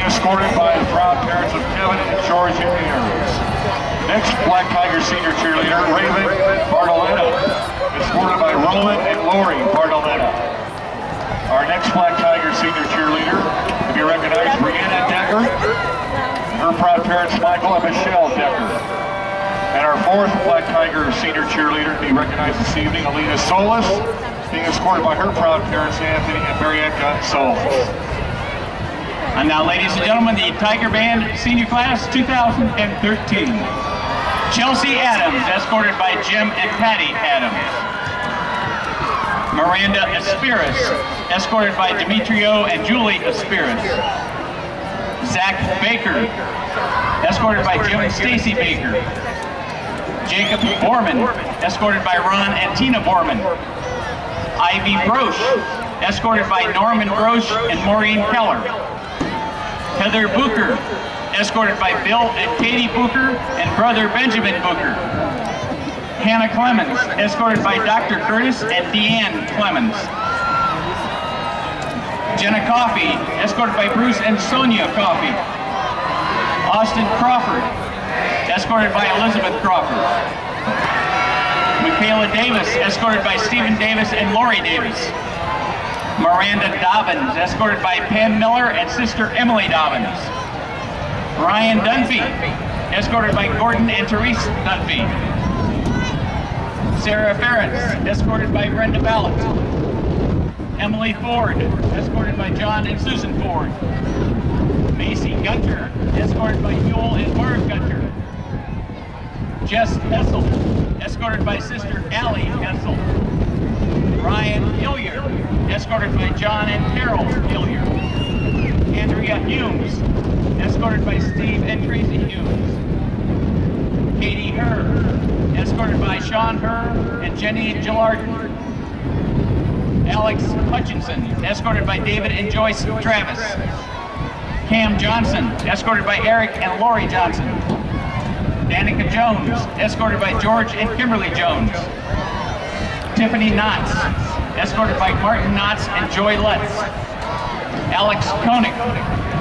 escorted by the proud parents of Kevin and George Jr. Next, Black Tiger senior cheerleader, Raven Bartoletta, escorted by Roland and Lori Bartoletta. Our next Black Tiger senior cheerleader to be recognized, Brianna Decker, and her proud parents, Michael and Michelle Decker. And our fourth Black Tiger senior cheerleader to be recognized this evening, Alina Solis, being escorted by her proud parents, Anthony and Marietta Solis. And now, ladies and gentlemen, the Tiger Band Senior Class 2013. Chelsea Adams, escorted by Jim and Patty Adams. Miranda Aspiris, escorted by Demetrio and Julie Aspiris. Zach Baker, escorted by Jim and Stacy Baker. Jacob Borman, escorted by Ron and Tina Borman. Ivy Broche, escorted by Norman Broche and Maureen Keller. Heather Booker, escorted by Bill and Katie Booker and brother Benjamin Booker. Hannah Clemens, escorted by Dr. Curtis and Deanne Clemens. Jenna Coffey, escorted by Bruce and Sonia Coffey. Austin Crawford, escorted by Elizabeth Crawford. Michaela Davis, escorted by Stephen Davis and Lori Davis. Miranda Dobbins, escorted by Pam Miller and sister Emily Dobbins. Ryan Dunphy, escorted by Gordon and Therese Dunphy. Sarah Ferentz, escorted by Brenda Ballett. Emily Ford, escorted by John and Susan Ford. Macy Gunter, escorted by Joel and Barb Gunter. Jess Hessel, escorted by sister Allie Hessel. Ryan Hillier, escorted by John and Carol Hillier. Andrea Humes, escorted by Steve and Tracy Humes. Katie Herr, escorted by Sean Herr and Jenny Gillardin. Alex Hutchinson, escorted by David and Joyce Travis. Cam Johnson, escorted by Eric and Lori Johnson. Danica Jones, escorted by George and Kimberly Jones. Tiffany Knotts, escorted by Martin Knotts and Joy Lutz. Alex Koenig,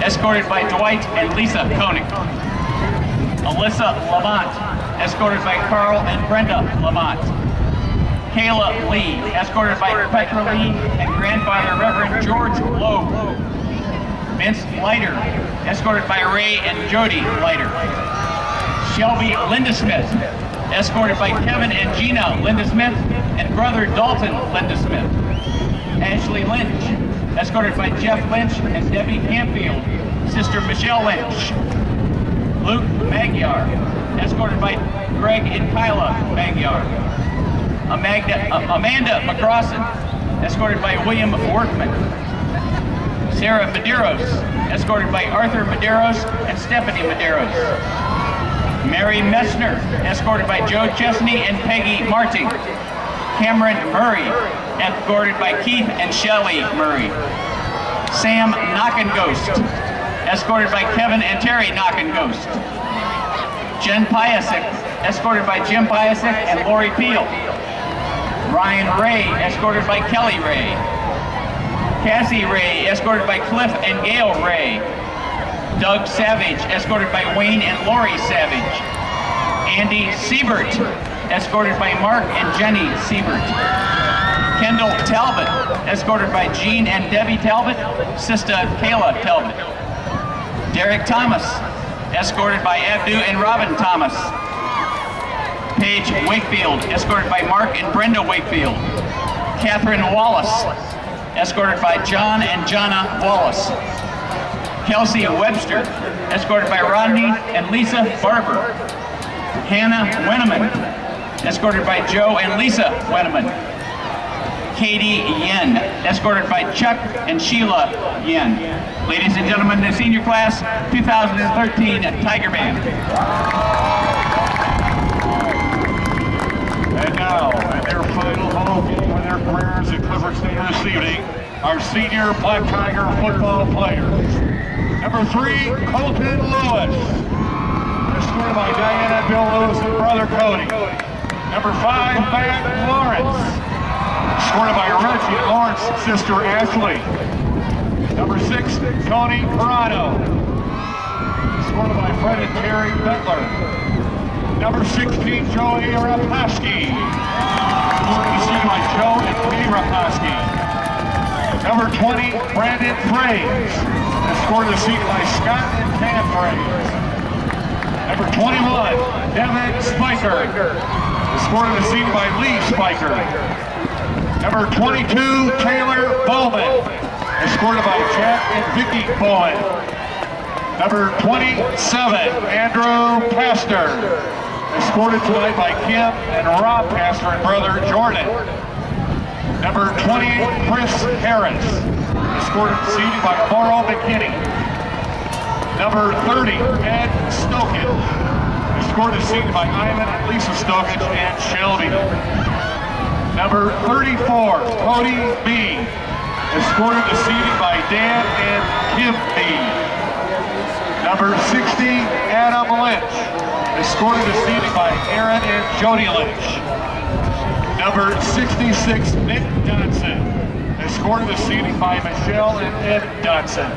escorted by Dwight and Lisa Koenig. Alyssa Lamont, escorted by Carl and Brenda Lamont. Kayla Lee, escorted by Petra Lee and grandfather Reverend George Loeb. Vince Leiter, escorted by Ray and Jody Leiter. Shelby Linda Smith, escorted by Kevin and Gina Linda Smith and brother Dalton Linda Smith. Ashley Lynch, escorted by Jeff Lynch and Debbie Campfield, sister Michelle Lynch. Luke Magyar, escorted by Greg and Kyla Magyar. Amanda McCrossan, escorted by William Workman. Sarah Medeiros, escorted by Arthur Medeiros and Stephanie Medeiros. Mary Messner, escorted by Joe Chesney and Peggy Marting. Cameron Murray, escorted by Keith and Shelley Murray. Sam Knockenghost, escorted by Kevin and Terry Knockenghost. Jen Piasek, escorted by Jim Piasek and Lori Peel. Ryan Ray, escorted by Kelly Ray. Cassie Ray, escorted by Cliff and Gail Ray. Doug Savage, escorted by Wayne and Lori Savage. Andy Siebert, escorted by Mark and Jenny Siebert. Kendall Talbot, escorted by Jean and Debbie Talbot, sister Kayla Talbot. Derek Thomas, escorted by Abdu and Robin Thomas. Paige Wakefield, escorted by Mark and Brenda Wakefield. Catherine Wallace, escorted by John and Jonna Wallace. Kelsey Webster, escorted by Rodney and Lisa Barber. Hannah Wenneman, escorted by Joe and Lisa Wenneman. Katie Yen, escorted by Chuck and Sheila Yen. Ladies and gentlemen, the senior class 2013 Tiger Band. And now, in their final hall game of their careers at Clifford State this evening, our senior Black Tiger football players. Number 3, Colton Lewis, escorted by Diana, Bill Lewis, and brother Cody. Number 5, Matt Lawrence, escorted by Reggie and Lawrence's sister Ashley. Number 6, Tony Corrado, escorted by Fred and Terry Bettler. Number 16, Joey Raposki, escorted by Joe and Katie Raposki. Number 20, Brandon Fraze, escorted by Scott and Pam Fraze. Number 21, Devin Spiker, escorted by Lee Spiker. Number 22, Taylor Bowman, escorted by Chad and Vicky Bowman. Number 27, Andrew Pastor, escorted tonight by Kim and Rob Pastor and brother Jordan. Number 28, Chris Harris, escorted seated by Laurel McKinney. Number 30, Ed Stokich, escorted seated by Ivan and Lisa Stokich and Shelby. Number 34, Cody B, escorted seated by Dan and Kim B. Number 60, Adam Lynch, escorted seated by Aaron and Jody Lynch. Number 66, Nick Dodson, escorted seated by Michelle and Ed Dodson.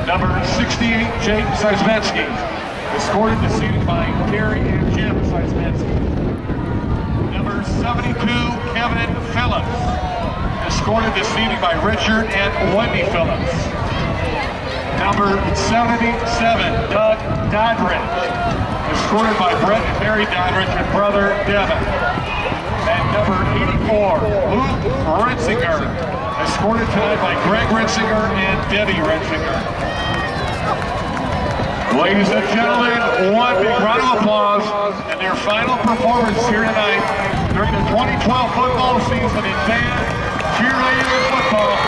Number 68, Jake Seismensky, escorted seated by Terry and Jim Seismensky. Number 72, Kevin Phillips, escorted seated by Richard and Wendy Phillips. Number 77, Doug Doddridge, escorted by Brett and Mary Doddridge and brother Devin. And number 84, Luke Ritzinger, escorted tonight by Greg Ritzinger and Debbie Ritzinger. Ladies and gentlemen, one big round of applause and their final performance here tonight during the 2012 football season in band, cheerleading, and football.